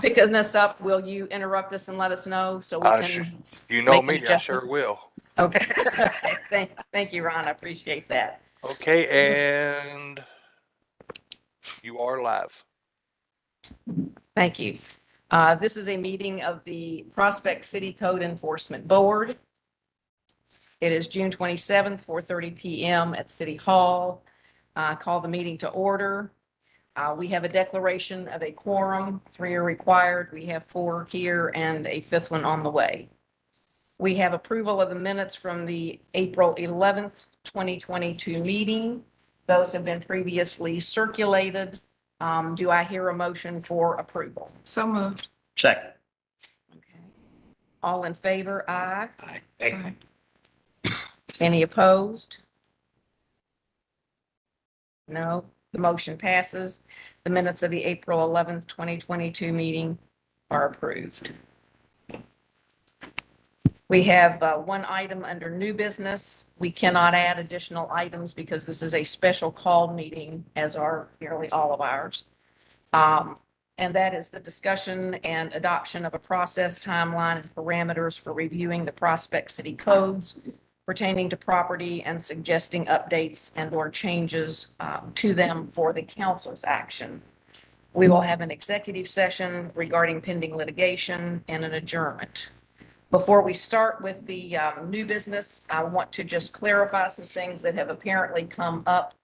picking this up, will you interrupt us and let us know so we can You know make an me, I adjustment? sure will. Okay. Okay. Thank you, Ron. I appreciate that. Okay, and you are live. Thank you. This is a meeting of the Prospect City Code Enforcement Board. It is June 27th, 4:30 PM at City Hall. Call the meeting to order. We have a declaration of a quorum. 3 are required. We have 4 here and a 5th one on the way. We have approval of the minutes from the April 11th, 2022 meeting. Those have been previously circulated. Do I hear a motion for approval? So moved. Second. Okay. All in favor? Aye. Aye. Thank you. Any opposed? No, the motion passes. The minutes of the April 11th, 2022 meeting are approved. We have one item under new business. We cannot add additional items because this is a special call meeting, as are nearly all of ours. And that is the discussion and adoption of a process, timeline, and parameters for reviewing the Prospect City codes pertaining to property and suggesting updates and/or changes to them for the council's action. We will have an executive session regarding pending litigation and an adjournment. Before we start with the new business, I want to just clarify some things that have apparently come up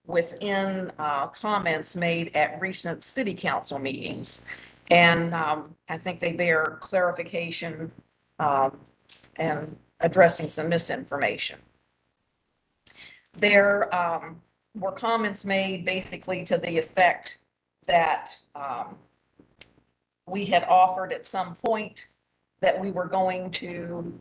within comments made at recent city council meetings. And I think they bear clarification and addressing some misinformation. There were comments made basically to the effect that we had offered at some point that we were going to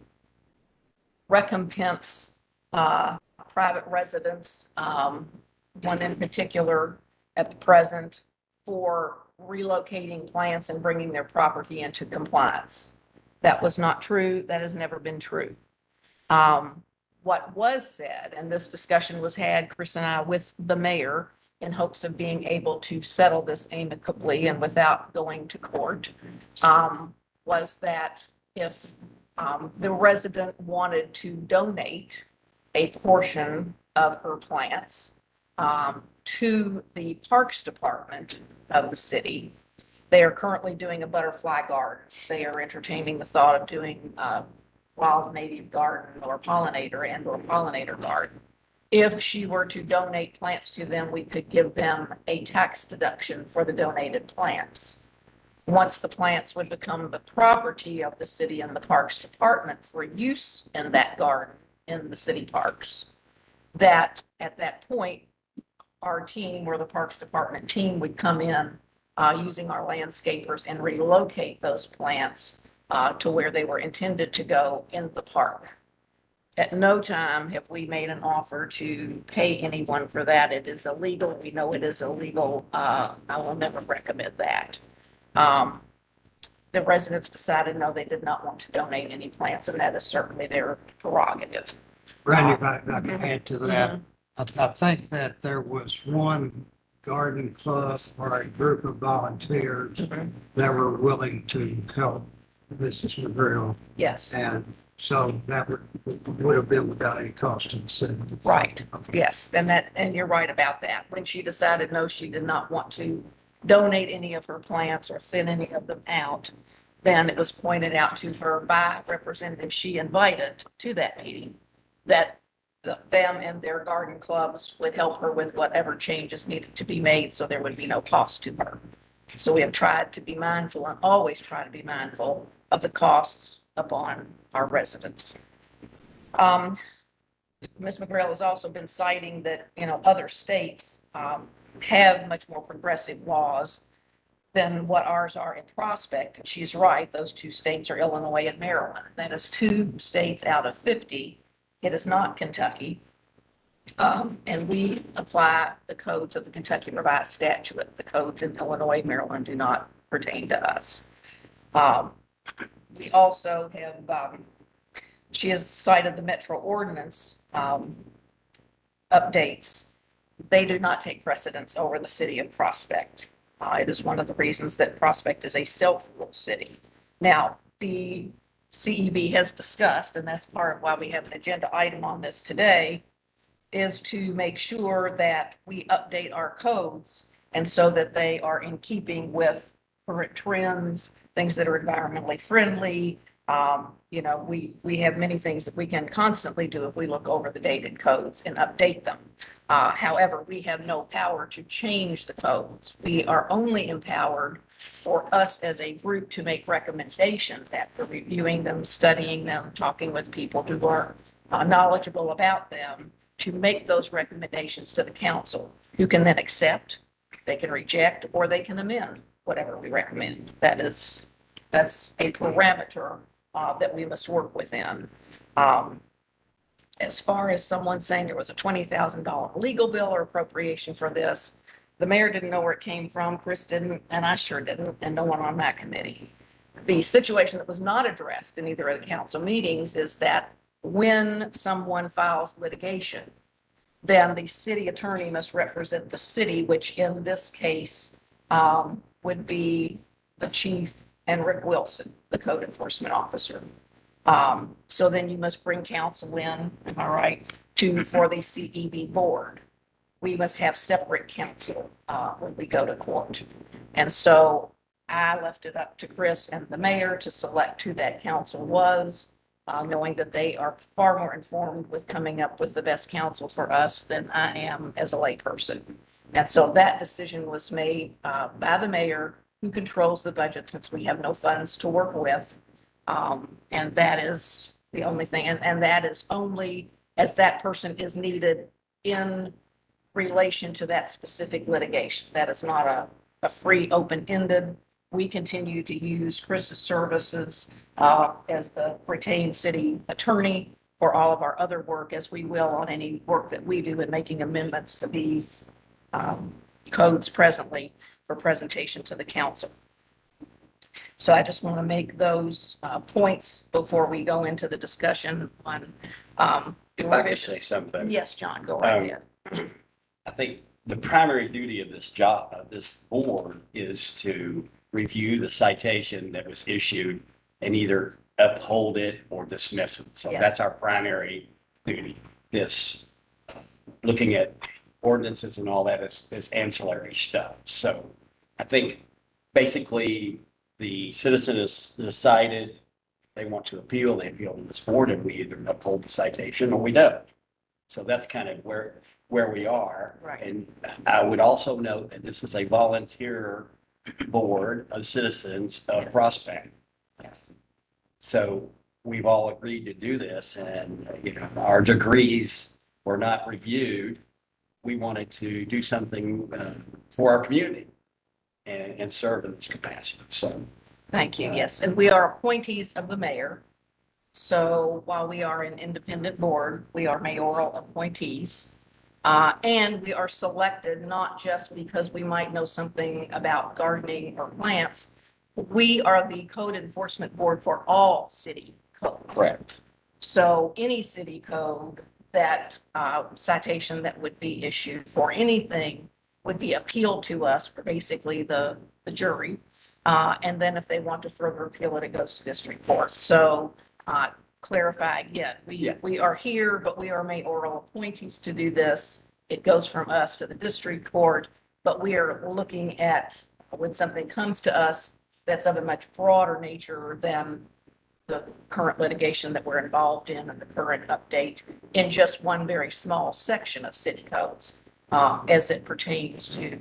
recompense private residents, one in particular at the present, for relocating plants and bringing their property into compliance. That was not true. That has never been true. What was said, and this discussion was had, Chris and I, with the mayor in hopes of being able to settle this amicably and without going to court, was that if the resident wanted to donate a portion of her plants to the Parks Department of the city, they are currently doing a butterfly garden. They are entertaining the thought of doing wild native garden or pollinator garden. If she were to donate plants to them, we could give them a tax deduction for the donated plants. Once the plants would become the property of the city and the Parks Department for use in that garden in the city parks, that at that point, our team or the Parks Department team would come in using our landscapers and relocate those plants to where they were intended to go in the park. At no time have we made an offer to pay anyone for that. It is illegal. We know it is illegal. I will never recommend that. The residents decided no, they did not want to donate any plants, and that is certainly their prerogative. Randy, if I can add to that, I think that there was one garden club or a group of volunteers that were willing to help Mrs. McGrail. Yes. And so that would have been without any cost to the city. Right. Okay. Yes. And you're right about that. When she decided no, she did not want to donate any of her plants or thin any of them out, then it was pointed out to her by representatives she invited to that meeting that them and their garden clubs would help her with whatever changes needed to be made so there would be no cost to her. So we have tried to be mindful and always try to be mindful of the costs upon our residents. Ms. McGrail has also been citing that, other states have much more progressive laws than what ours are in Prospect. And she's right. Those 2 states are Illinois and Maryland. That is 2 states out of 50. It is not Kentucky. And we apply the codes of the Kentucky Revised Statute. The codes in Illinois, Maryland do not pertain to us. We also have, she has cited the Metro Ordinance updates. They do not take precedence over the city of Prospect. It is one of the reasons that Prospect is a self-rule city. Now, the CEB has discussed, and that's part of why we have an agenda item on this today, is to make sure that we update our codes and so that they are in keeping with current trends, things that are environmentally friendly. We have many things that we can constantly do if we look over the dated codes and update them. However, we have no power to change the codes. We are only empowered for us as a group to make recommendations after reviewing them, studying them, talking with people who are knowledgeable about them, to make those recommendations to the council, who can then accept, they can reject, or they can amend whatever we recommend. That's a parameter that we must work within. As far as someone saying there was a $20,000 legal bill or appropriation for this, the mayor didn't know where it came from, Chris didn't, and I sure didn't, and no one on that committee. The situation that was not addressed in either of the council meetings is that when someone files litigation, then the city attorney must represent the city, which in this case would be the chief and Rick Wilson, the code enforcement officer. So then you must bring counsel in, am I right, for the CEB board. We must have separate counsel when we go to court. And so I left it up to Chris and the mayor to select who that counsel was, knowing that they are far more informed with coming up with the best counsel for us than I am as a layperson. And so that decision was made by the mayor, who controls the budget since we have no funds to work with. And that is the only thing. And that is only as that person is needed in relation to that specific litigation. That is not a free, open-ended. We continue to use Chris's services as the retained city attorney for all of our other work, as we will on any work that we do in making amendments to these codes presently for presentation to the council. So I just want to make those points before we go into the discussion on. If I could say something. Yes, John, go right ahead. I think the primary duty of this job, of this board, is to review the citation that was issued and either uphold it or dismiss it. So Yeah. that's our primary duty. This, looking at ordinances and all that is ancillary stuff. So I think basically the citizen has decided they want to appeal, they appeal to this board, and we either uphold the citation or we don't. So that's kind of where we are. Right. And I would also note that this is a volunteer board of citizens of Prospect. Yes. So we've all agreed to do this, and, our degrees were not reviewed. We wanted to do something for our community and serve in this capacity. So Thank you. Yes, and we are appointees of the mayor. So while we are an independent board, we are mayoral appointees. And we are selected not just because we might know something about gardening or plants. We are the code enforcement board for all city codes. correct. So any city code that citation that would be issued for anything would be appealed to us for basically the jury. And then if they want to further appeal it, it goes to district court. So clarify again, we are here, but we are mayoral appointees to do this. It goes from us to the district court, but we are looking at when something comes to us that's of a much broader nature than the current litigation that we're involved in and the current update in just one very small section of city codes as it pertains to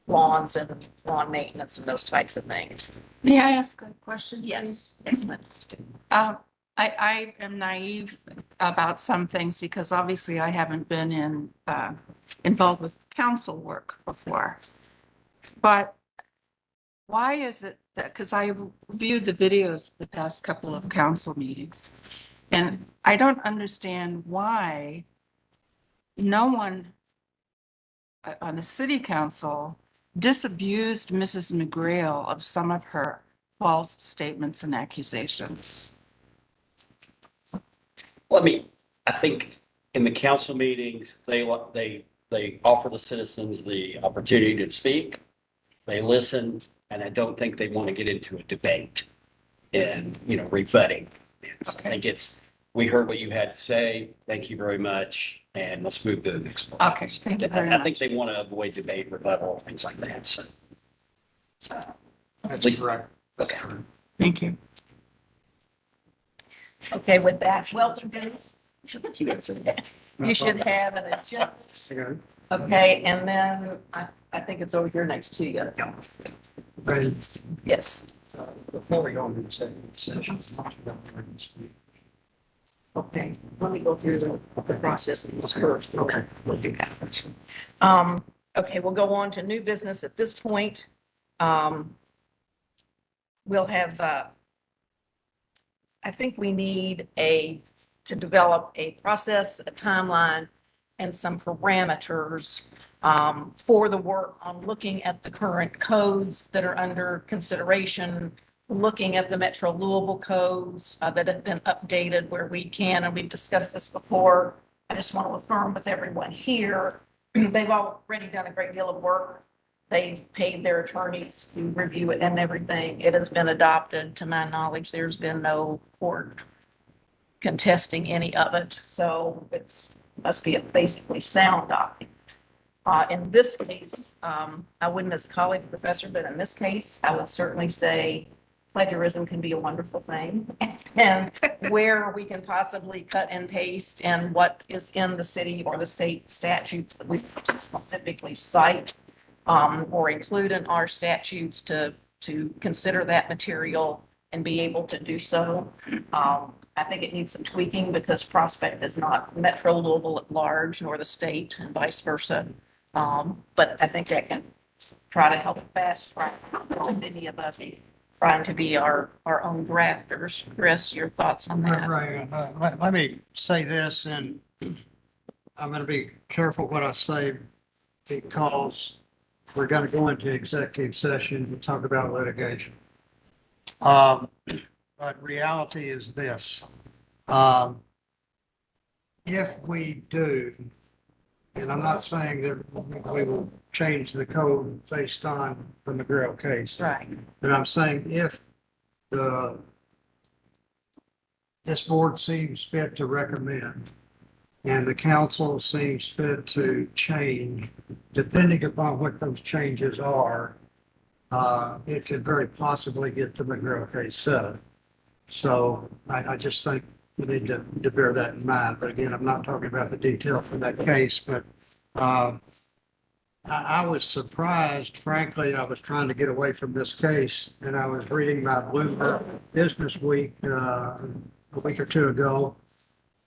lawns and lawn maintenance and those types of things. May I ask a question? Yes, yes, Lynn, please do. I am naive about some things because obviously I haven't been involved with council work before. But why is it that, because I viewed the videos of the past couple of council meetings, and I don't understand why no one on the city council disabused Mrs. McGrail of some of her false statements and accusations. Well, I mean, I think in the council meetings, they they offer the citizens the opportunity to speak. They listen, and I don't think they want to get into a debate and, rebutting. I think we heard what you had to say. Thank you very much. And let's move to the next one. Okay, thank you very I think much. they want to avoid debate, rebuttal, things like that. So, at That's least, correct. okay. Thank you. Okay, with that, welcome, Dennis. Should let you answer that. You should have an agenda. Okay. Okay, and then I think it's over here next to you. Ready? Yes. Before we go into the executive session. Okay, let me go through the process of this first. Okay. We'll do that. Okay, we'll go on to new business at this point. We'll have, I think we need to develop a process, a timeline, and some parameters for the work on looking at the current codes that are under consideration, looking at the Metro Louisville codes that have been updated where we can, and we've discussed this before. I just want to affirm with everyone here, they've already done a great deal of work. They've paid their attorneys to review it and everything. It has been adopted. To my knowledge, there's been no court contesting any of it. So must be a basically sound document. In this case, I wouldn't as a college professor, but in this case, I would certainly say plagiarism can be a wonderful thing. And where we can possibly cut and paste and what is in the city or the state statutes that we specifically cite or include in our statutes to consider that material and be able to do so. I think it needs some tweaking because Prospect is not Metro Louisville at large, nor the state, and vice versa. But I think that can try to help fast track many of us trying to be our own drafters. Chris, your thoughts on that? Right. Let me say this, and I'm going to be careful what I say because we're going to go into executive session and talk about litigation. But reality is this. If we do, and I'm not saying that we will change the code based on the McGrail case. Right. But I'm saying if this board seems fit to recommend and the council seems fit to change, depending upon what those changes are, it could very possibly get the McGrail case settled. So I just think we need to bear that in mind. But again, I'm not talking about the detail for that case, but I was surprised, frankly. I was trying to get away from this case and I was reading my Bloomberg Business Week a week or two ago.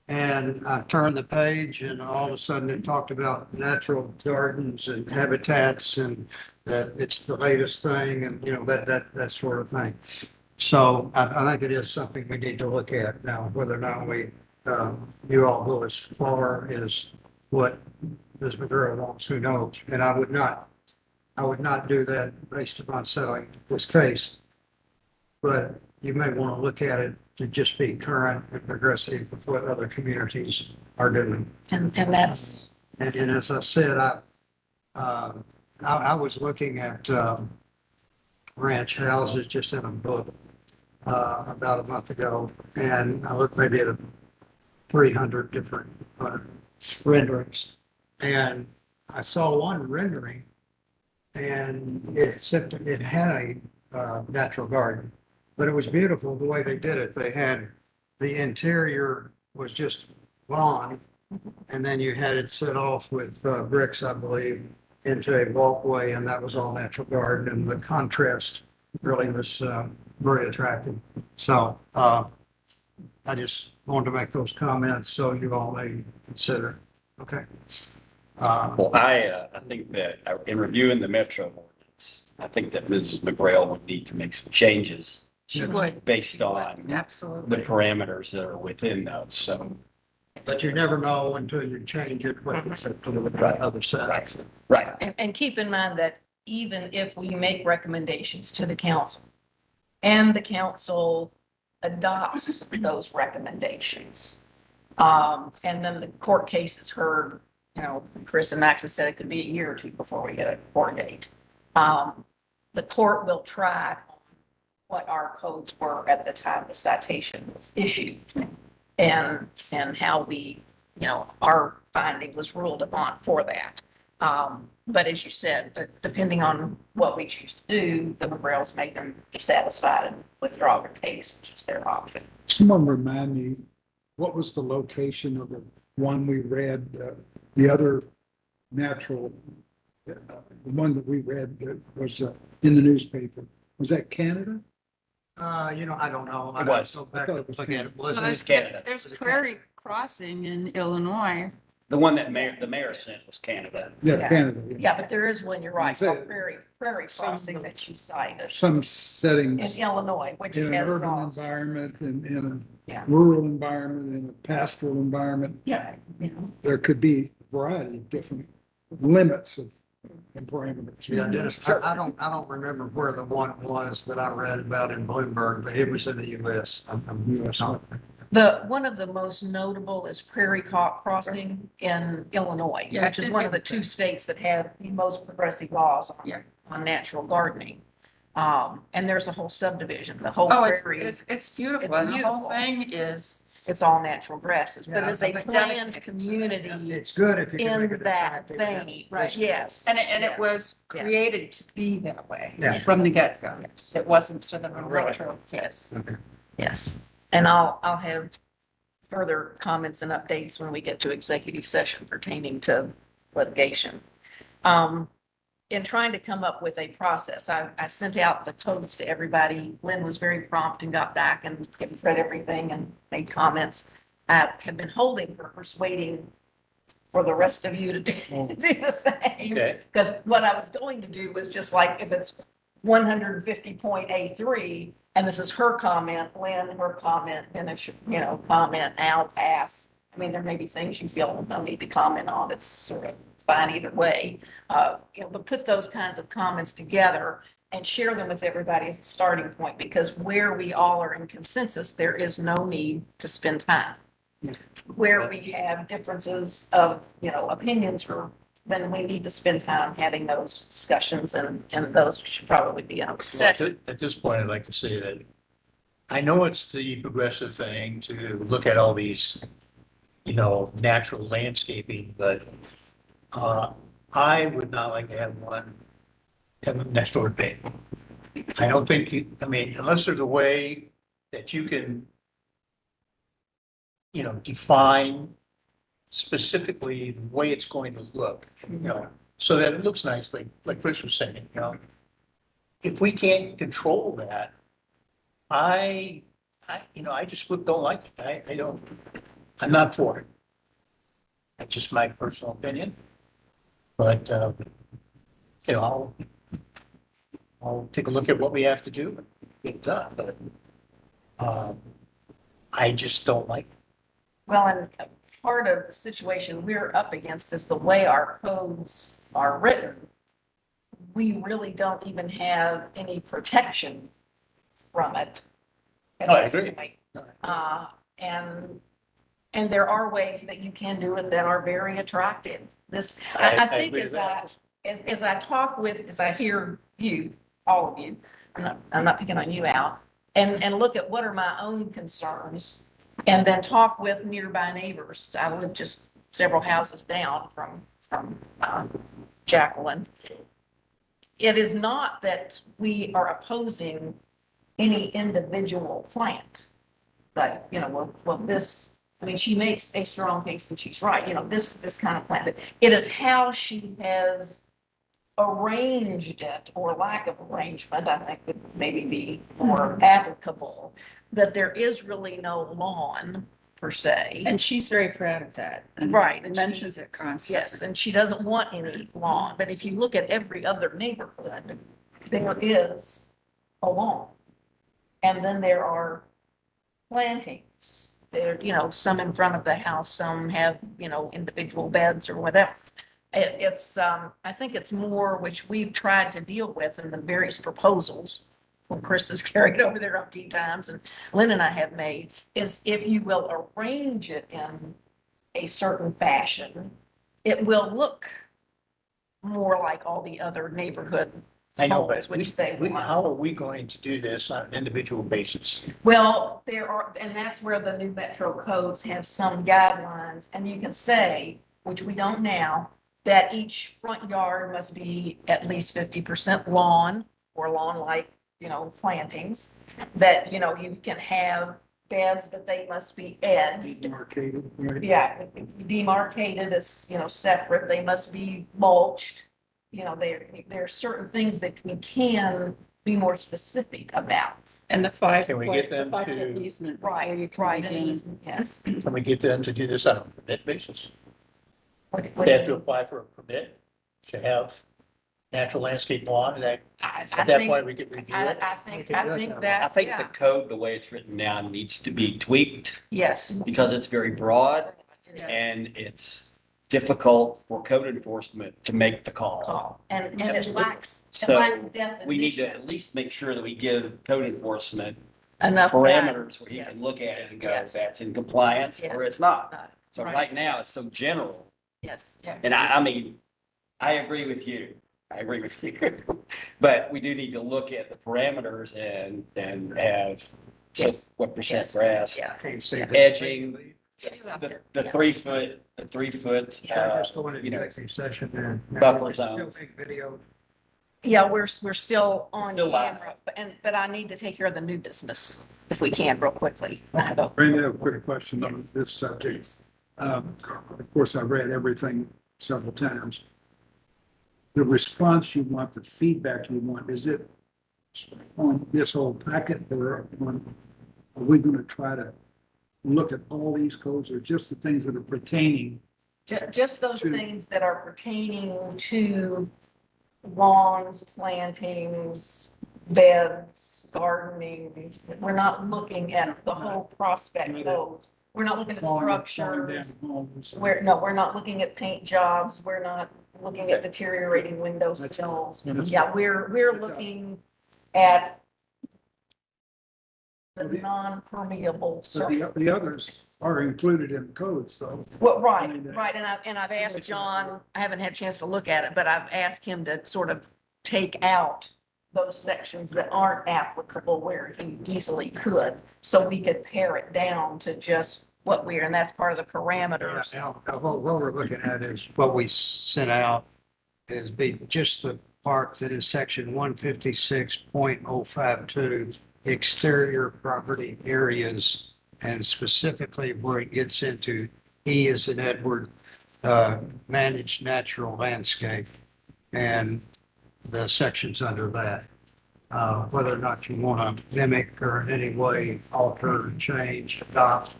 And I turned the page and all of a sudden it talked about natural gardens and habitats and that it's the latest thing and, that sort of thing. So I think it is something we need to look at now, whether or not you all go as far as what Ms. McGrail wants, who knows? And I would not do that based upon settling this case. But you may want to look at it to just be current and progressive with what other communities are doing. And that's, And as I said, I was looking at ranch houses just in a book about a month ago, and I looked maybe at 300 different renderings, and I saw one rendering, and it had a natural garden, but it was beautiful the way they did it. They had the interior was just lawn, and then you had it set off with bricks, I believe, into a walkway, and that was all natural garden, and the contrast really was very attractive. So I just wanted to make those comments so you all may consider. Okay. Well, I think that in reviewing the Metro ordinance, I think that Mrs. McGrail would need to make some changes She would. based on the Absolutely. parameters that are within those. So, But you never know until you change it, what it's up to the other side. right. and keep in mind that even if we make recommendations to the council and the council adopts those recommendations, and then the court case is heard Chris and Max has said it could be a year or two before we get a court date. The court will try what our codes were at the time the citation was issued and how we, our finding was ruled upon for that. But as you said, depending on what we choose to do, the McGrails may then be satisfied and withdraw their case, which is their option. Someone remind me, what was the location of the one we read, the other natural, the one that we read that was in the newspaper? Was that Canada? I don't know. It was. Go back I thought and it was look at it. Was Well, it? It's Canada. There's Prairie Crossing in Illinois. The one that the mayor sent was Canada. Yeah, Yeah. Canada. Yeah, but there is one, you're right, Say called it. Prairie Crossing that you cited Some in settings Illinois, which in an has urban laws. environment and in Yeah. a rural environment, in a pastoral environment, Yeah. there could be a variety of different limits of and parameters. Yeah, Dennis, I don't remember where the one was that I read about in Bloomberg, but it was in the US. I'm US. One of the most notable is Prairie Crossing in Illinois, Yeah, which it's is in- one of the two states that have the most progressive laws Yeah. on natural gardening. And there's a whole subdivision, the whole Oh, it's prairie, beautiful. It's And the whole beautiful. thing is, it's all natural grasses, but Yeah, as I a think- planned community It's good if you can make in it that attractive. vein, Right. yes. and it yes. was Yes. created to be that way Yeah. from the get-go. Yes. It wasn't sort of a Really? retro. Yes, Okay. yes. And I'll have further comments and updates when we get to executive session pertaining to litigation. In trying to come up with a process, I sent out the codes to everybody. Lynn was very prompt and got back and read everything and made comments. I have been holding her, persuading for the rest of you to do the same. Okay. Because what I was going to do was just like, if it's 150.A3, and this is her comment, Lynn, her comment, and if, comment, Al, pass. I mean, there may be things you feel no need to comment on. It's sort of fine either way. But put those kinds of comments together and share them with everybody as a starting point, because where we all are in consensus, there is no need to spend time. Where we have differences of, opinions, or then we need to spend time having those discussions, and those should probably be in a session. At this point, I'd like to say that I know it's the progressive thing to look at all these, natural landscaping, but I would not like to have one next door to me. I don't think, unless there's a way that you can, define specifically the way it's going to look, so that it looks nice, like Chris was saying, if we can't control that, I just don't like it. I'm not for it. That's just my personal opinion. But, I'll take a look at what we have to do and get it done, but, I just don't like it. Well, and part of the situation we're up against is the way our codes are written. We really don't even have any protection from it. at Oh, I this agree. point. And there are ways that you can do it that are very attractive. I think agree with that. as I hear you, all of you, I'm not picking on you, Al, and look at what are my own concerns, and then talk with nearby neighbors. I live just several houses down from Jacqueline. It is not that we are opposing any individual plant, but, she makes a strong case, and she's right, this kind of plant. It is how she has arranged it, or lack of arrangement, I think would maybe be more applicable, that there is really no lawn per se. And she's very proud of that. and Right, and she- Mentions it constantly. Yes, and she doesn't want any lawn, but if you look at every other neighborhood, there is a lawn. And then there are plantings. There, some in front of the house, some have, individual beds or whatever. I think it's more, which we've tried to deal with in the various proposals, Chris has carried over there umpteen times, and Lynn and I have made, is if you will arrange it in a certain fashion, it will look more like all the other neighborhood I know, homes, but which they want. how are we going to do this on an individual basis? Well, there are, and that's where the new metro codes have some guidelines, and you can say, which we don't now, that each front yard must be at least 50% lawn or lawn-like, plantings. That, you can have beds, but they must be edged. Demarcated, right? Yeah, demarcated as, separate. They must be mulched. There are certain things that we can be more specific about. And the 5 Can we foot, get the them 5 foot to- easement. where you Right, can right. begin. Yes. Can we get them to do this on a permit basis? What They do have to you- apply for a permit to have natural landscape lawn, and I at that think- point, we could review I, it. I think, We I could do think that. that. I think yeah. the code, the way it's written now, needs to be tweaked Yes. because it's very broad and it's difficult for code enforcement to make the call. Call. And it lacks, So definition. we need to at least make sure that we give code enforcement Enough parameters guidance, where he yes. can look at it and go, Yes. that's in compliance Yeah. or it's not. Not- So right. right now, it's so general. Yes, yeah. And I mean, I agree with you. I agree with you. But we do need to look at the parameters and have Yes. what percent Yes. grass, Yeah. Can't say that. edging, Yeah. the 3 foot, Just going into you know, executive session there. buffer Still zones. make video. Yeah, we're still on Still live. camera, but I need to take care of the new business if we can real quickly. I have a- Randy, I have a quick question on Yes. this subject. Of course, I've read everything several times. The response you want, the feedback you want, is it on this whole packet or are we going to try to look at all these codes or just the things that are pertaining? Just those To- things that are pertaining to lawns, plantings, beds, gardening. We're not looking at the whole prospect codes. We're not looking at the Falling structure. down homes? We're not looking at paint jobs. We're not looking at deteriorating window sills. Yeah, we're looking at the non-permeable But surface. the others are included in the codes, though. Well, I right, mean, right. And I've asked John, I haven't had a chance to look at it, but I've asked him to sort of take out those sections that aren't applicable where he easily could. So we could pare it down to just what we're, and that's part of the parameters. Now, what we're looking at is what we sent out is be just the part that is section 156.052, exterior property areas, and specifically where it gets into E as in Edward, managed natural landscape, and the sections under that. Whether or not you want to mimic or in any way alter, change, adopt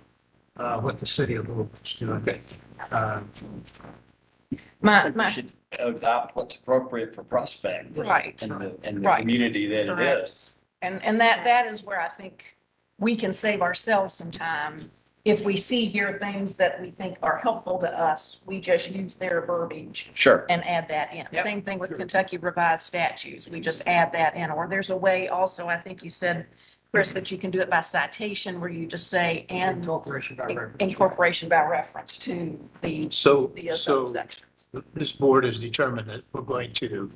what the city of Louisville is doing. Okay. Uh, I My, think we my, should adopt what's appropriate for Prospect. Right. And the Right. community that it Correct. is. and that is where I think we can save ourselves some time. If we see here things that we think are helpful to us, we just use their verbiage Sure. and add that in. Yep. Same thing with Kentucky Revised Statutes. We just add that in. Or there's a way also, I think you said, Chris, that you can do it by citation where you just say, and Incorporation by reference. incorporation by reference to the So, other sections. this board has determined that we're going to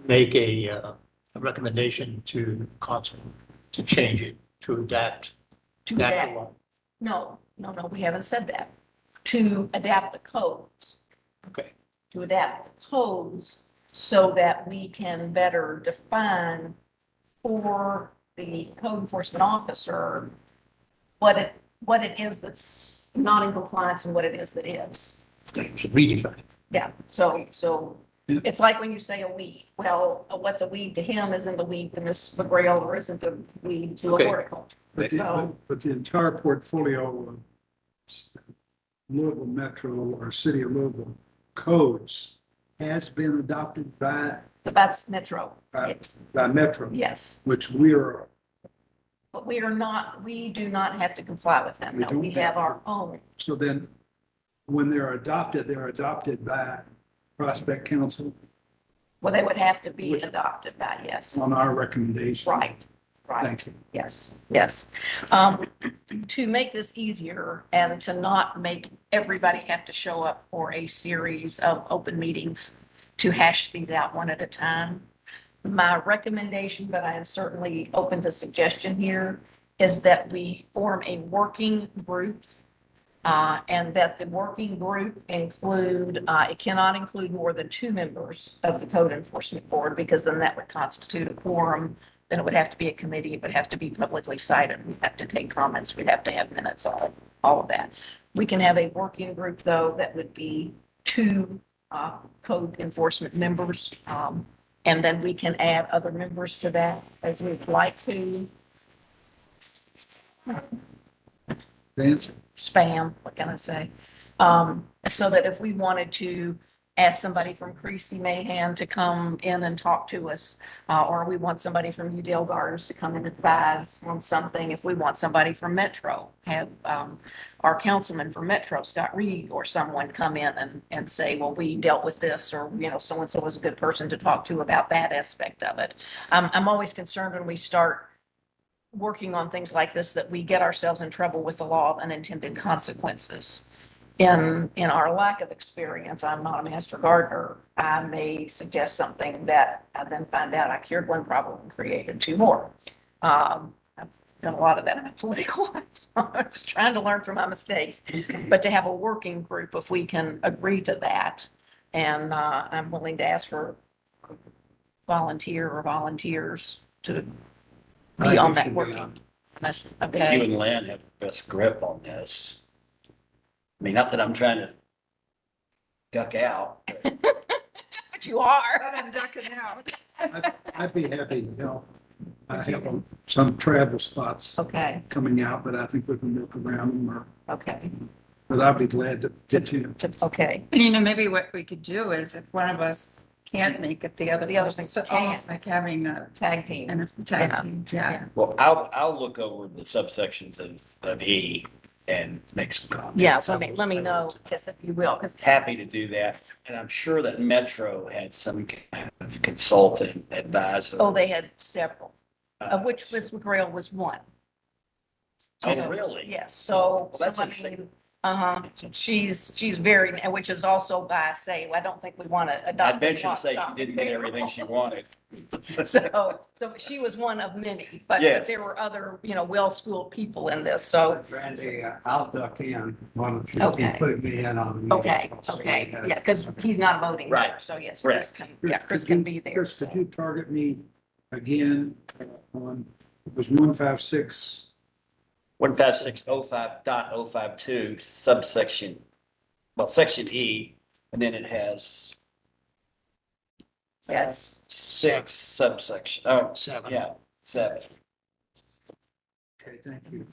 make a recommendation to council to change it, to adapt To natural adapt, law. no, we haven't said that. To adapt the codes. Okay. To adapt the codes so that we can better define for the code enforcement officer what it is that's not in compliance and what it is that is. Should redefine. Yeah, so it's like when you say a weed. Well, what's a weed to him isn't a weed to Ms. McGrail or isn't a weed to a Okay. horticulture. But the entire portfolio of Louisville Metro or City of Louisville codes has been adopted by But that's Metro. Right. Yes, Metro, yes. which we are, But we do not have to comply with them. We No, don't we have have to. our own. so then when they're adopted by Prospect Council Well, they would have to be Which- adopted by, yes. on our recommendation. Right, right. Thank you. Yes, yes. To make this easier and to not make everybody have to show up for a series of open meetings to hash these out one at a time. My recommendation, but I am certainly open to suggestion here, is that we form a working group. And that the working group include, it cannot include more than 2 members of the code enforcement board, because then that would constitute a quorum. Then it would have to be a committee, it would have to be publicly cited, we'd have to take comments, we'd have to have minutes, all of that. We can have a working group, though, that would be 2 code enforcement members. And then we can add other members to that as we'd like to. Vance? Spam, what can I say? So that if we wanted to ask somebody from Creasy Mayhan to come in and talk to us, or we want somebody from Udale Gardens to come and advise on something, if we want somebody from Metro, have, our councilman from Metro, Scott Reed, or someone come in and say, well, we dealt with this, or, so-and-so was a good person to talk to about that aspect of it. I'm always concerned when we start working on things like this, that we get ourselves in trouble with the law of unintended consequences. In our lack of experience, I'm not a master gardener. I may suggest something that I then find out I cured one problem and created 2 more. I've done a lot of that in my political life, so I was trying to learn from my mistakes. But to have a working group, if we can agree to that, and I'm willing to ask for volunteer or volunteers to I be think on it that should be working. on. You Okay, and Lynn have the best grip on this. I mean, not that I'm trying to duck out, but but you are. I'm ducking out. I'd be happy to help. I have some travel spots Okay, coming out, but I think we can work around them, okay, but I'd be glad to get you. okay. And maybe what we could do is if one of us can't make it, the other The other person, thing so can. almost like having Tag team. a tag Yeah. team, yeah. well, I'll look over the subsections of E and make some comments. Yeah, let me know, just if you will, because Happy to do that. And I'm sure that Metro had some kind of consultant advisor. they had several, of which Ms. McGrail was one. Oh, So, really? Yes, so, Well, that's so I interesting. mean, she's very, which is also by say, I don't think we want to adopt. I'd this venture law, to say she stop. didn't get everything she wanted. So she was one of many, but Yes. there were other, well-schooled people in this, so, Randy, I'll duck in. Why don't you Okay. put me in on? the okay, meeting, so we okay, have- yeah, because he's not voting. Right. member, So yes, Correct. Chris can be there. Chris, so. could you target me again on, it was 156, 15605.052 subsection, well, section E, and then it has Yes, 6 subsection, oh, 7. yeah, 7. okay, thank you.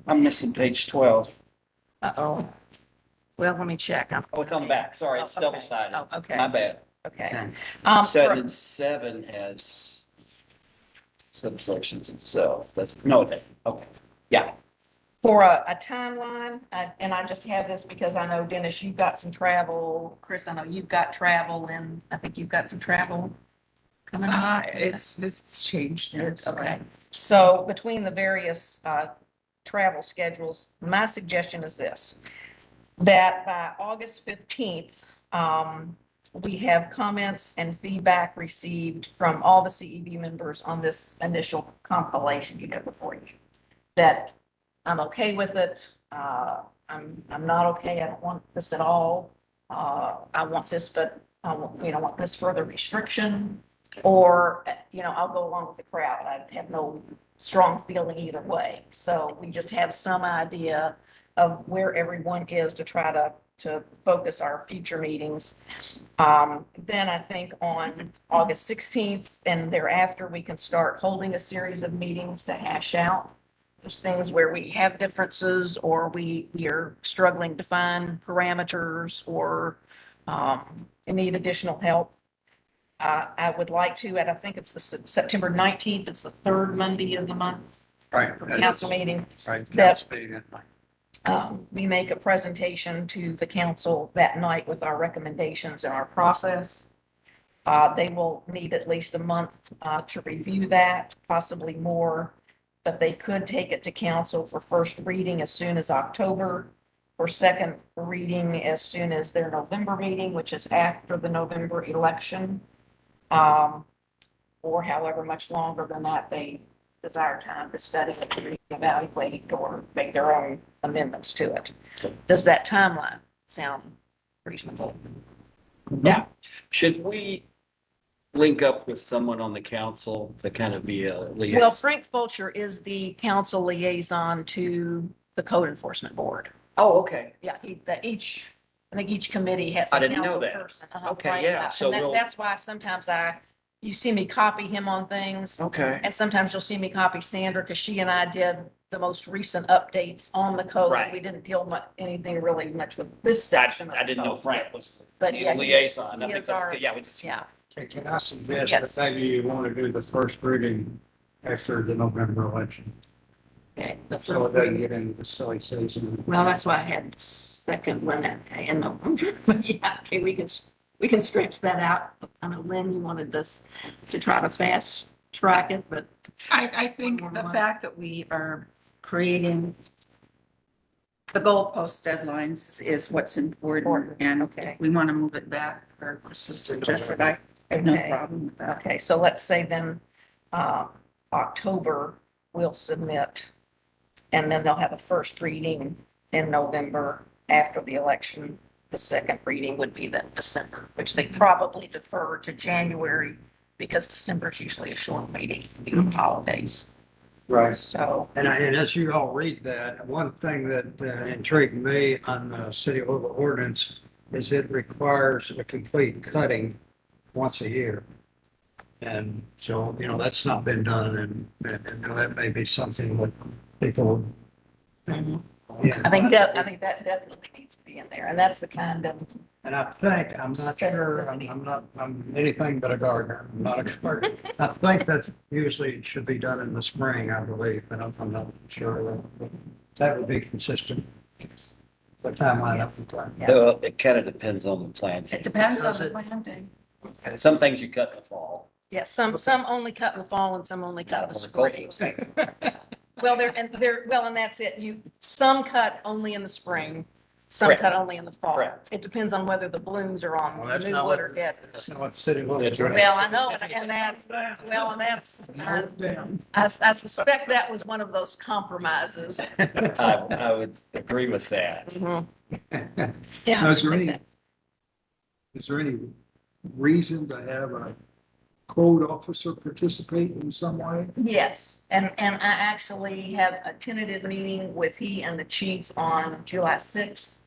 I'm missing page 12. uh-oh. Well, let me check. Oh, it's on the back. Sorry, it's Oh, okay. double-sided. Oh, okay. My bad. Okay. Okay. 7 and 7 has subsections itself. That's, no, it doesn't. Okay. Yeah. For a timeline, and I just have this because I know Dennis, you've got some travel. Chris, I know you've got travel, and I think you've got some travel coming up. It's changed now. Okay, so between the various travel schedules, my suggestion is this, that by August 15th, we have comments and feedback received from all the CEB members on this initial compilation you did before you. That I'm okay with it. I'm not okay. I don't want this at all. I want this, but I want this further restriction. Or, I'll go along with the crowd. I have no strong feeling either way. So we just have some idea of where everyone is to try to focus our future meetings. Then I think on August 16th and thereafter, we can start holding a series of meetings to hash out those things where we have differences or we are struggling to find parameters or need additional help. I would like to, and I think it's the September 19th, it's the 3rd Monday of the month, Right. council meeting. Right. that- council meeting. We make a presentation to the council that night with our recommendations and our process. They will need at least a month to review that, possibly more, but they could take it to council for first reading as soon as October. for second reading as soon as their November meeting, which is after the November election. Or however much longer than that they desire time to study it, evaluate, or make their own amendments to it. Does that timeline sound reasonable? Yeah. Should we link up with someone on the council to kind of be a liaison? Well, Frank Fulcher is the council liaison to the code enforcement board. Oh, okay. Yeah, I think each committee has I a didn't know council that. person. Okay, Right, yeah, so And we'll- that's why sometimes you see me copy him on things. Okay. And sometimes you'll see me copy Sandra because she and I did the most recent updates on the code. Right. We didn't deal anything really much with this section. of I the didn't know code. Frank was But the yeah, liaison. I he think is that's our- good. Yeah, we just. Yeah, Can I suggest Yes. that maybe you want to do the first reading after the November election? okay. So it doesn't get into the silly season. Well, that's why I had second one in November. But yeah, okay, we can stretch that out. I know, Lynn, you wanted this to try to fast track it, but I think One more the month. fact that we are creating the goalpost deadlines is what's important, Important, and okay. if we want to move it back, or this is suggested, I have no Okay. problem with that. okay, so let's say then, October we'll submit. And then they'll have a first reading in November after the election. The second reading would be then December, which they probably defer to January because December is usually a short meeting, due to holidays. Right. So, And as you all read that, one thing that intrigued me on the city local ordinance is it requires a complete cutting once a year. And so, that's not been done and that may be something that people, mhm. yeah. I think that definitely needs to be in there. And that's the kind of, And I think, I'm not sure, I'm anything but a gardener, I'm not a gardener. I think that's usually should be done in the spring, I believe, but I'm not sure. That would be consistent, the timeline of the plan. yes. So it kind of depends on the plan. It depends on Does the it? planting. Some things you cut in the fall. Yeah, some only cut in the fall and some only cut in the spring. Well, and that's it. Some cut only in the spring, some Correct. cut only in the fall. Correct. It depends on whether the blooms are on Well, that's new not wood what, or dead. that's not what the city will. That's right. Well, I know, and I suspect that was one of those compromises. I would agree with that. Mhm. Now, Yeah. is there any reason to have a code officer participate in some way? Yes, and I actually have a tentative meeting with he and the chief on July 6th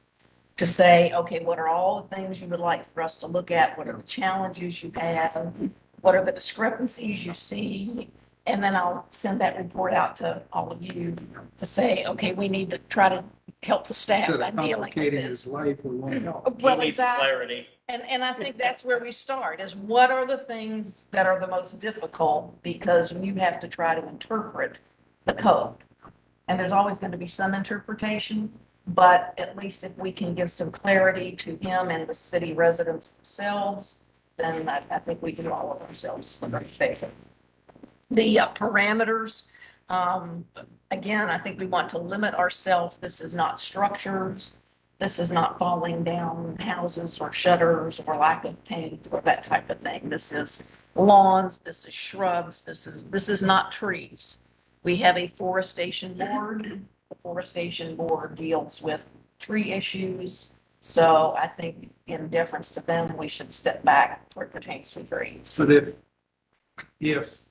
to say, okay, what are all the things you would like for us to look at? What are the challenges you have? What are the discrepancies you see? And then I'll send that report out to all of you to say, okay, we need to try to help the staff Instead by of dealing with complicating this. his life, we want to help. Well, He needs exactly. clarity. And I think that's where we start, is what are the things that are the most difficult? Because you have to try to interpret the code. And there's always going to be some interpretation, but at least if we can give some clarity to him and the city residents themselves, then I think we do all of ourselves a great favor. The parameters, again, I think we want to limit ourselves. This is not structures. This is not falling down houses or shutters or lack of paint or that type of thing. This is lawns, this is shrubs, this is not trees. We have a forestation board. The forestation board deals with tree issues. So I think in deference to them, we should step back where it pertains to trees. But if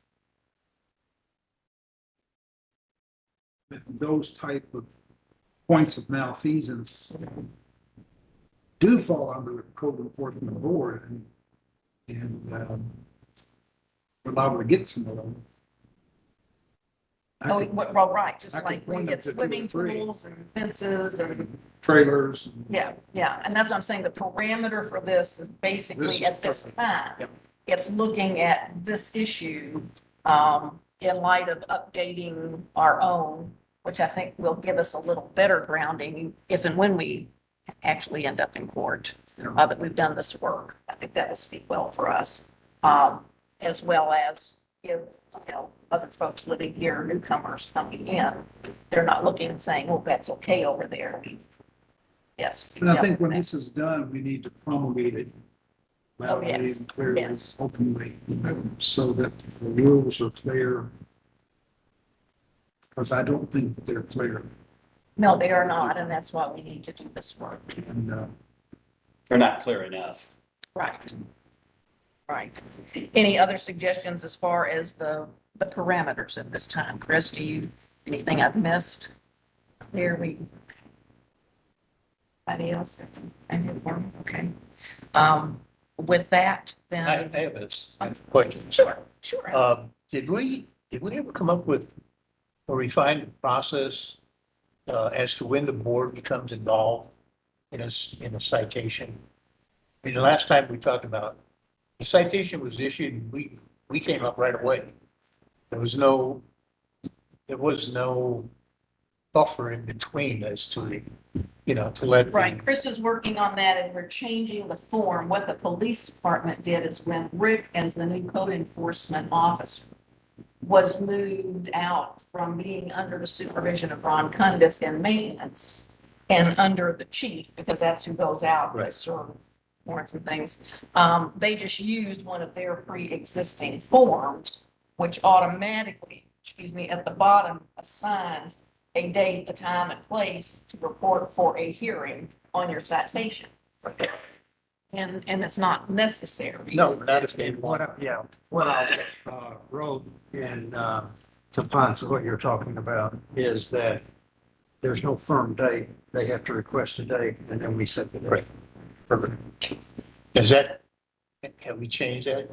those type of points of malfeasance do fall under the code enforcement board and we're liable to get some of them. Oh, well, right, just I could like we point get them to two or swimming three. pools and fences and, Trailers. yeah. And that's what I'm saying. The parameter for this is This basically is at this perfect. time. Yep. It's looking at this issue, in light of updating our own, which I think will give us a little better grounding if and when we actually end up in court, that we've done this work. I think that will speak well for us, as well as give, other folks living here, newcomers coming in, they're not looking and saying, oh, that's okay over there. Yes. And I think when Yeah. this is done, we need to promulgate it Oh, yes. loudly and clearly, Yes. openly, so that the rules are clear. Because I don't think that they're clear. No, they are not, and that's why we need to do this work. And, They're not clear enough. Right. Right. Any other suggestions as far as the parameters at this time? Chris, do you, anything I've missed? There we. Anybody else? Anyone? Okay. With that, I then, have a question. sure. Did we ever come up with a refined process as to when the board becomes involved in a citation? I mean, the last time we talked about, the citation was issued, and we came up right away. There was no buffer in between as to, to let. Right, Chris is working on that and we're changing the form. What the police department did is when Rick, as the new code enforcement officer, was moved out from being under the supervision of Ron Cundiff in maintenance and under the chief, because that's who goes out and Right. serve warrants and things. They just used one of their pre-existing forms, which automatically, at the bottom assigns a date, a time, and place to report for a hearing on your citation. And it's not necessary. No, not if they and want, what, yeah. what I wrote in compliance with what you're talking about is that there's no firm date. They have to request a date and then we set the date. Right. Perfect. Is that, have we changed that?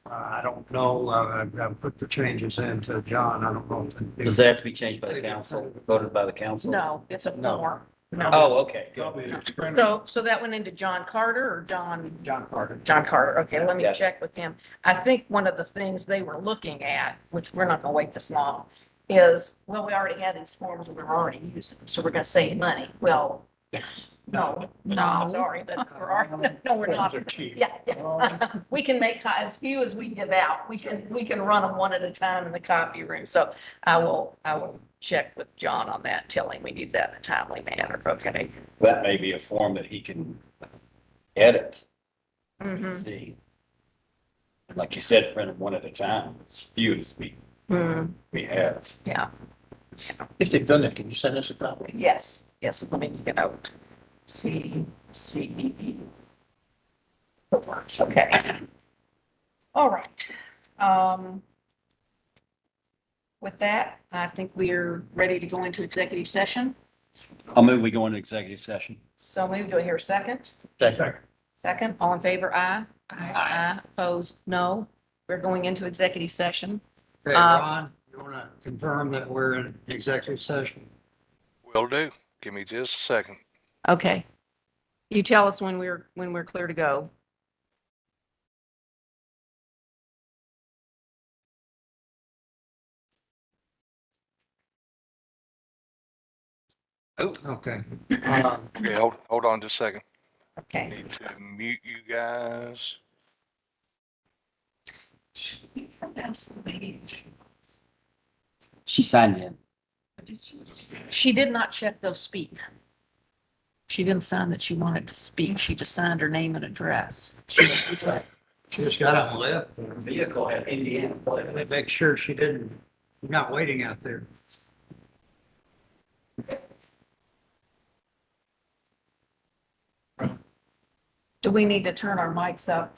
I don't know. I put the changes into John. I don't know. Does that have to be changed by the council, voted by the council? No, it's a No. form. No. Oh, okay, good. Probably explain it. So that went into John Carter or John? John Carter. John Carter. Okay, let me Yeah. check with him. I think one of the things they were looking at, which we're not gonna wait this long, is, well, we already have these forms and we're already using them, so we're gonna save money. Well, no, No. sorry, but for our, no, we're not. Forms are cheap. Yeah. We can make as few as we give out. We can run them one at a time in the copy room. So I will check with John on that, tell him we need that in a timely manner. Okay. That may be a form that he can edit, Mhm. see. Like you said, print them one at a time, as few as we have. Yeah. If they've done that, can you send us a copy? Yes. Let me get out. C. Okay. All right. With that, I think we're ready to go into executive session. I'll move, we go into executive session. So moved. Do I hear a second? Second. Second, all in favor, aye? Aye. Opposed, no. We're going into executive session. Okay, Ron, you want to confirm that we're in executive session? Will do. Give me just a second. Okay. You tell us when we're clear to go. Okay. Okay, hold on just a second. Okay. Need to mute you guys. She signed in. She did not check those speak. She didn't sign that she wanted to speak. She just signed her name and address. She just got up and left. Vehicle at Indiana. Let me make sure she didn't, you're not waiting out there. Do we need to turn our mics up?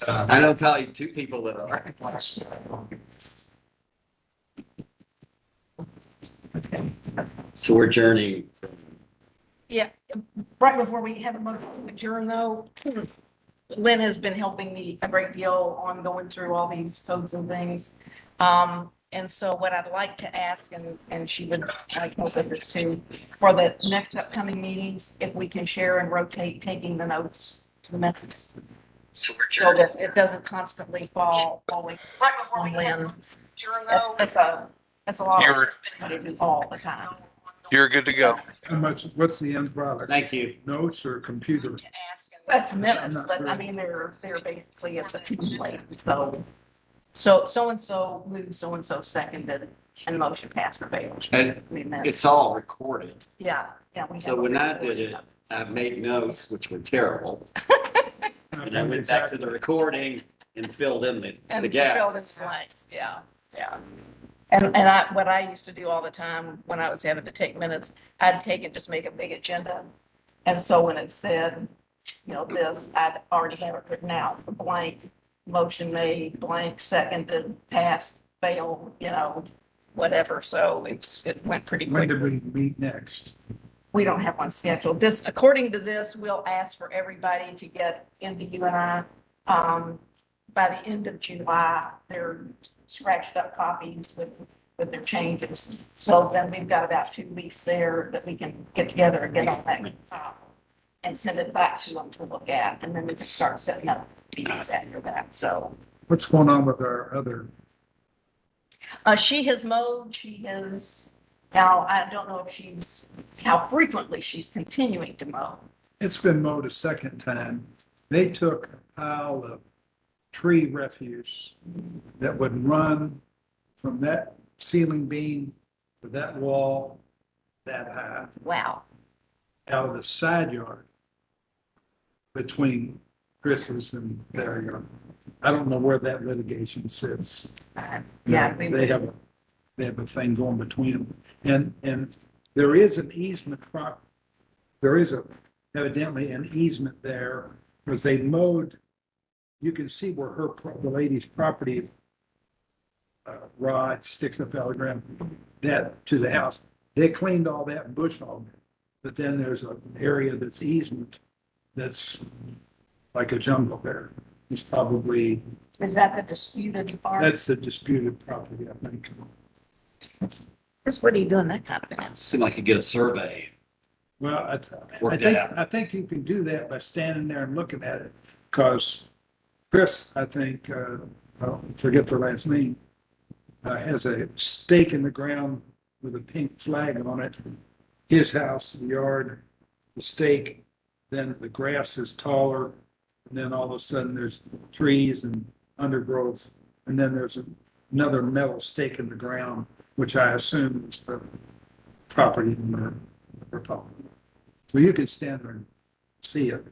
I know probably two people that are. So we're journeying. Yeah, right before we have a motion to adjourn though, Lynn has been helping me a great deal on going through all these codes and things. And so what I'd like to ask, and she would like help with this too, for the next upcoming meetings, if we can share and rotate taking the notes to the minutes. So that it doesn't constantly fall always on Lynn. That's a lot You're, to do all the time. you're good to go. How much, what's the end product? Thank you. Notes or computer? That's minutes, but I mean, they're basically, it's a template, so-and-so moved, so-and-so seconded, and motion passed for fail. And I mean, it's all recorded. Yeah. We So have a when I recording did it, of I made notes, which were terrible. And I went back to the recording and filled in the And gaps. filled in the blanks, yeah. And what I used to do all the time when I was having to take minutes, I'd take and just make a big agenda. And so when it said, this, I'd already have it written out, blank, motion made, blank, seconded, passed, failed, whatever. So it went pretty When did quickly. we meet next? We don't have one scheduled. This, according to this, we'll ask for everybody to get into you and I. By the end of July, they're scratched up copies with their changes. So then we've got about 2 weeks there that we can get together and get on that. And send it back to them to look at, and then we can start setting up meetings after that. So, What's going on with our other? she has mowed, now I don't know if how frequently she's continuing to mow. It's been mowed a second time. They took a pile of tree refuse that would run from that ceiling beam to that wall that high Wow. out of the side yard between Chris's and their yard. I don't know where that litigation sits. Yeah. They have a thing going between them. And there is an easement there is evidently an easement there because they mowed, you can see where the lady's property rod sticks up out of the ground, that to the house. They cleaned all that and bush hogged it. But then there's an area that's easement that's like a jungle there. It's probably, Is that the disputed part? that's the disputed property, I think. Chris, what are you doing that kind of thing? Seemed like you get a survey. Well, Worked it out. I think you can do that by standing there and looking at it. Because Chris, I think, forget the last name, has a stake in the ground with a pink flag on it. His house, the yard, the stake, then the grass is taller. And then all of a sudden there's trees and undergrowth. And then there's another metal stake in the ground, which I assume is the property owner we're talking about. Well, you can stand there and see it.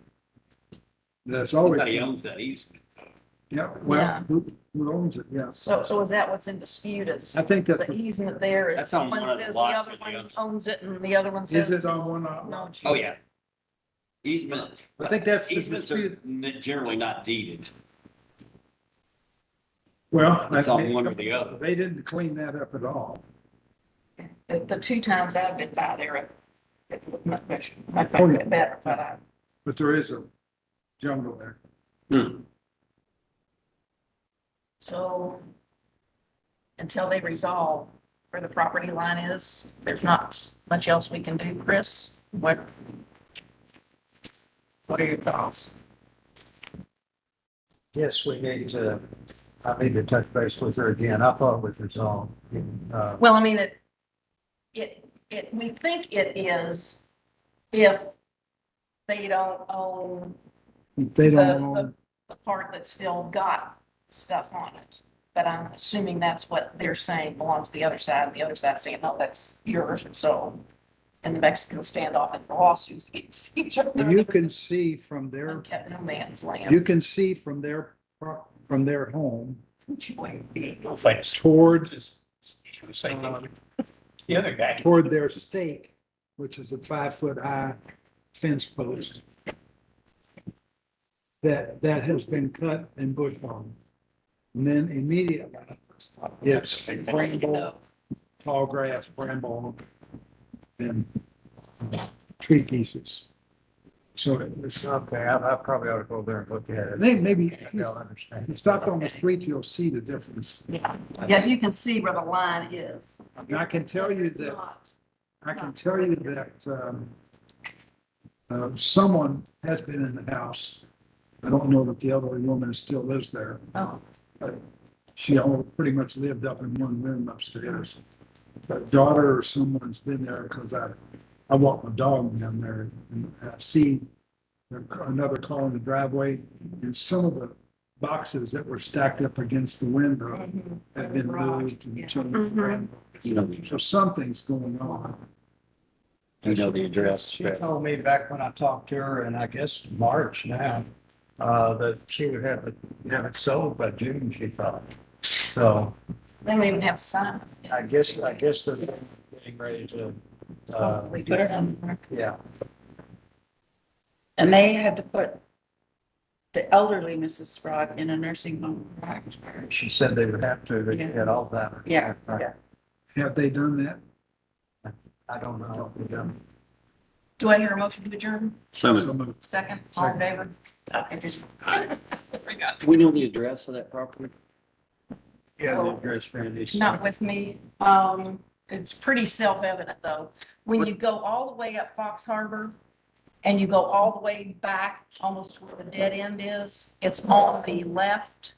That's always. Somebody owns that easement. Yeah, Yeah. well, who owns it? Yeah. So is that what's in dispute? Is I think the that, easement there? That's on one of the says lots other of the one other. owns it and the other one says. is it on one? No. Oh, yeah. Easement. I think that's the Easements are dispute. generally not deeded. Well, It's on one or the other. they didn't clean that up at all. The 2 times I've been by there, it looked much Oh, yeah. better, but But there is a jungle there. so until they resolve where the property line is, there's not much else we can do, Chris. What are your thoughts? Yes, I need to touch base with her again. I thought it was resolved. Well, I mean, we think it is if they don't own They don't own, the part that's still got stuff on it. But I'm assuming that's what they're saying belongs to the other side, and the other side saying, no, that's yours, and so, and the Mexicans stand off in lawsuits against each other. you can see from their, Unkept no man's you land. can see from their home No thanks. toward, The other guy. toward their stake, which is a 5-foot high fence post. that has been cut and bush hogged. And then immediately, it's bramble, tall grass, bramble, and tree pieces. So it's, Okay, I probably ought to go there and look at it. they maybe, They'll understand. if you stop on the street, you'll see the difference. Yeah, you can see where the line is. And I can tell you that, someone has been in the house. I don't know that the elderly woman still lives there. Oh. She all pretty much lived up in one room upstairs. But daughter or someone's been there because I walk my dog down there and I see another car in the driveway and some of the boxes that were stacked up against the window have been moved and changed. You know, So something's going on. you know the address. She told me back when I talked to her, and I guess March now, that she would have it sold by June, she thought. So They don't even have a sign. I guess they're getting ready to, We put it on there. yeah. And they had to put the elderly Mrs. Sprague in a nursing home. She said they would have to, they had all that. Yeah. Have they done that? I don't know. if they done. Do I hear a motion to adjourn? So, Some of- Second, all in favor? do we know the address of that property? Yeah, the address, Randy. Not with me. It's pretty self-evident though. When you go all the way up Fox Harbor and you go all the way back almost to where the dead end is, it's on the left